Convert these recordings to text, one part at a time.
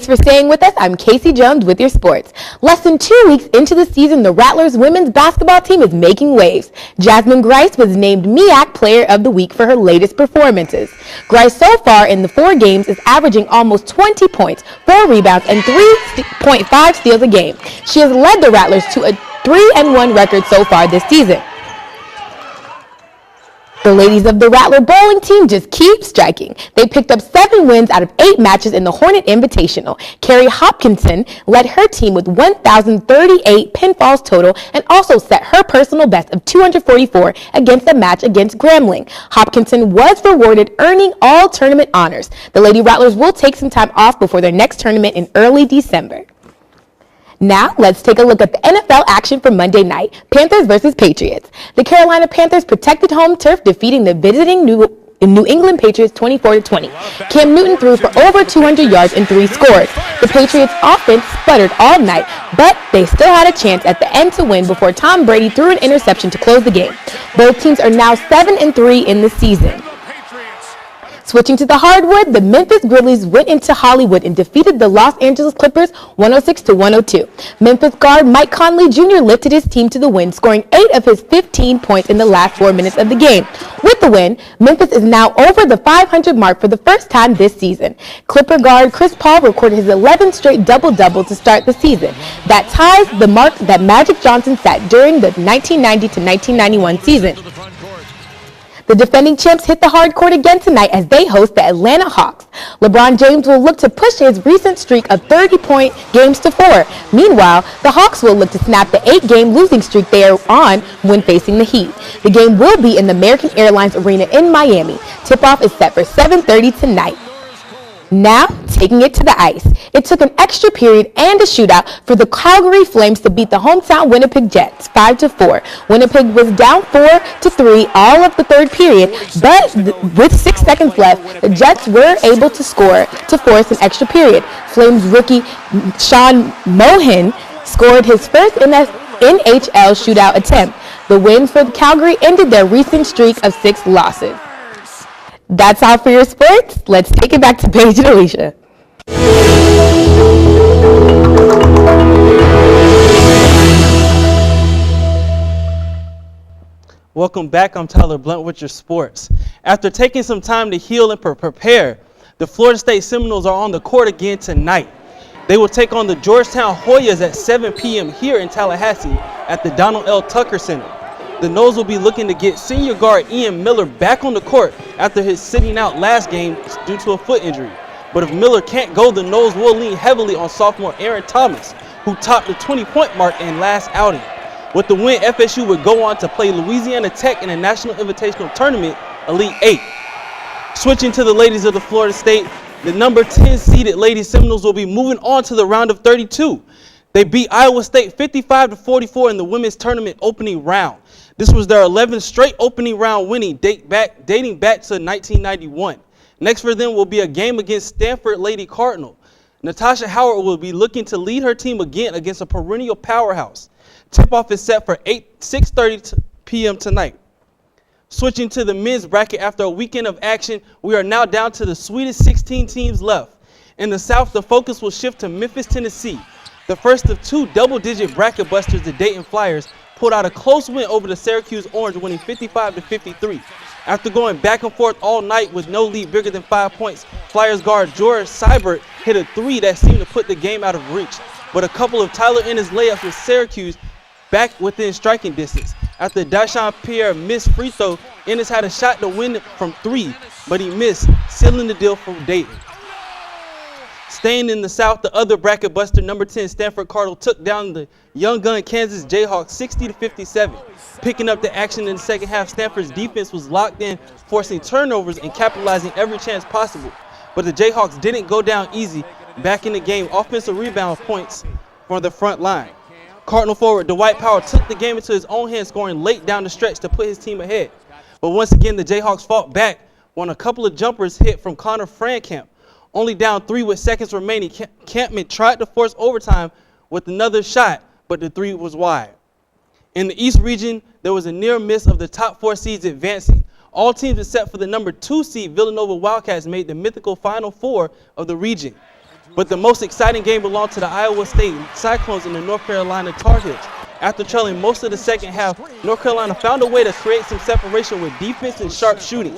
for staying with us. I'm Casey Jones with your sports. Less than 2 weeks into the season, the Rattlers women's basketball team is making waves. Jasmine Grice was named MEAC Player of the Week for her latest performances. Grice so far in the 4 games is averaging almost 20 points, 4 rebounds, and 3.5 steals a game. She has led the Rattlers to a 3-1 record so far this season. The ladies of the Rattler bowling team just keep striking. They picked up 7 wins out of 8 matches in the Hornet Invitational. Carrie Hopkinson led her team with 1,038 pinfalls total and also set her personal best of 244 against a match against Grambling. Hopkinson was rewarded, earning all tournament honors. The Lady Rattlers will take some time off before their next tournament in early December. Now, let's take a look at the NFL action for Monday night, Panthers versus Patriots. The Carolina Panthers protected home turf, defeating the visiting New England Patriots 24-20. Cam Newton threw for over 200 yards and 3 scores. The Patriots offense sputtered all night, but they still had a chance at the end to win before Tom Brady threw an interception to close the game. Both teams are now 7-3 in the season. Switching to the hardwood, the Memphis Grizzlies went into Hollywood and defeated the Los Angeles Clippers 106-102. Memphis guard Mike Conley Jr. lifted his team to the win, scoring 8 of his 15 points in the last 4 minutes of the game. With the win, Memphis is now over the 500 mark for the first time this season. Clipper guard Chris Paul recorded his 11th straight double-double to start the season. That ties the mark that Magic Johnson set during the 1990-1991 season. The defending champs hit the hard court again tonight as they host the Atlanta Hawks. LeBron James will look to push his recent streak of 30-point games to 4. Meanwhile, the Hawks will look to snap the 8-game losing streak they are on when facing the Heat. The game will be in the American Airlines Arena in Miami. Tip-off is set for 7:30 tonight. Now, taking it to the ice. It took an extra period and a shootout for the Calgary Flames to beat the hometown Winnipeg Jets 5-4. Winnipeg was down 4-3 all of the third period, but with 6 seconds left, the Jets were able to score to force an extra period. Flames rookie Sean Mohin scored his first NHL shootout attempt. The win for Calgary ended their recent streak of 6 losses. That's all for your sports. Let's take it back to Paige and Alicia. Welcome back. I'm Tyler Blount with your sports. After taking some time to heal and prepare, the Florida State Seminoles are on the court again tonight. They will take on the Georgetown Hoyas at 7 p.m. here in Tallahassee at the Donald L. Tucker Center. The Noles will be looking to get senior guard Ian Miller back on the court after his sitting out last game due to a foot injury. But if Miller can't go, the Noles will lean heavily on sophomore Aaron Thomas, who topped the 20-point mark in last outing. With the win, FSU would go on to play Louisiana Tech in a National Invitational Tournament, Elite 8. Switching to the ladies of the Florida State, the number 10 seeded Lady Seminoles will be moving on to the round of 32. They beat Iowa State 55-44 in the women's tournament opening round. This was their 11th straight opening round winning dating back to 1991. Next for them will be a game against Stanford Lady Cardinal. Natasha Howard will be looking to lead her team again against a perennial powerhouse. Tip-off is set for 6:30 p.m. tonight. Switching to the men's bracket after a weekend of action, we are now down to the sweetest 16 teams left. In the South, the focus will shift to Memphis, Tennessee. The first of 2 double-digit bracket busters, the Dayton Flyers, pulled out a close win over the Syracuse Orange, winning 55-53. After going back and forth all night with no lead bigger than 5 points, Flyers guard George Seibert hit a 3 that seemed to put the game out of reach. But a couple of Tyler Ennis layups with Syracuse back within striking distance. After Dashawn Pierre missed free throw, Ennis had a shot to win from 3, but he missed, sealing the deal for Dayton. Staying in the South, the other bracket buster, number 10 Stanford Cardinal, took down the young gun Kansas Jayhawks 60-57. Picking up the action in the second half, Stanford's defense was locked in, forcing turnovers and capitalizing every chance possible. But the Jayhawks didn't go down easy. Back in the game, offensive rebound points from the front line. Cardinal forward Dwight Powell took the game into his own hands, scoring late down the stretch to put his team ahead. But once again, the Jayhawks fought back when a couple of jumpers hit from Connor Frankamp. Only down 3 with seconds remaining, Campman tried to force overtime with another shot, but the 3 was wide. In the East region, there was a near miss of the top 4 seeds advancing. All teams except for the number 2 seed Villanova Wildcats made the mythical Final Four of the region. But the most exciting game belonged to the Iowa State Cyclones and the North Carolina Tar Heels. After trailing most of the second half, North Carolina found a way to create some separation with defense and sharp shooting.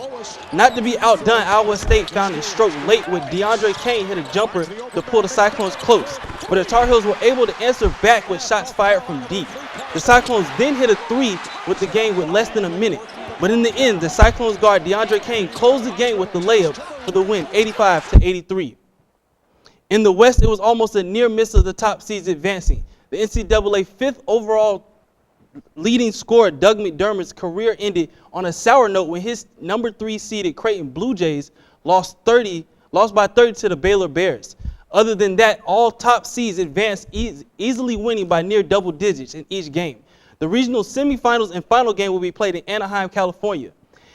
Not to be outdone, Iowa State found a stroke late with DeAndre Kane hit a jumper to pull the Cyclones close, but the Tar Heels were able to answer back with shots fired from deep. The Cyclones then hit a three with the game with less than a minute, but in the end, the Cyclones guard DeAndre Kane closed the game with the layup for the win, 85-83. In the West, it was almost a near miss of the top seeds advancing. The NCAA fifth overall leading scorer, Doug McDermott's career ended on a sour note when his number 3 seeded Creighton Blue Jays lost by 30 to the Baylor Bears. Other than that, all top seeds advanced, easily winning by near double digits in each game. The regional semifinals and final game will be played in Anaheim, California.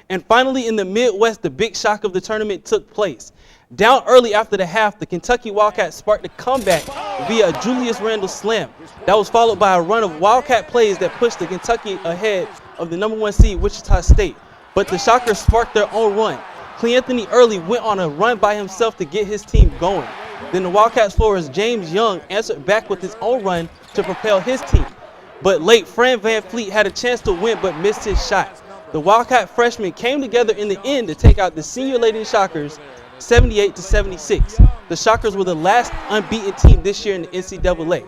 And finally, in the Midwest, the big shock of the tournament took place. Down early after the half, the Kentucky Wildcats sparked a comeback via a Julius Randle slam. That was followed by a run of Wildcat plays that pushed the Kentucky ahead of the number 1 seed, Wichita State. But the Shockers sparked their own run. Cleanthony Early went on a run by himself to get his team going. Then the Wildcats forward James Young answered back with his own run to propel his team. But late, Fran Van Fleet had a chance to win but missed his shot. The Wildcat freshmen came together in the end to take out the senior Lady Shockers 78-76. The Shockers were the last unbeaten team this year in the NCAA.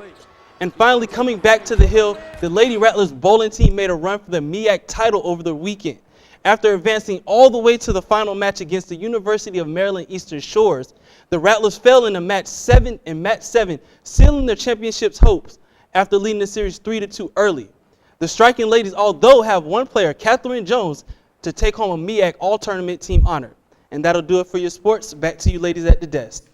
And finally, coming back to the Hill, the Lady Rattlers bowling team made a run for the MEAC title over the weekend. After advancing all the way to the final match against the University of Maryland Eastern Shores, the Rattlers fell in match 7, sealing their championship's hopes after leading the series 3-2 early. The striking ladies, although have one player, Catherine Jones, to take home a MEAC all-tournament team honor. And that'll do it for your sports. Back to you ladies at the desk.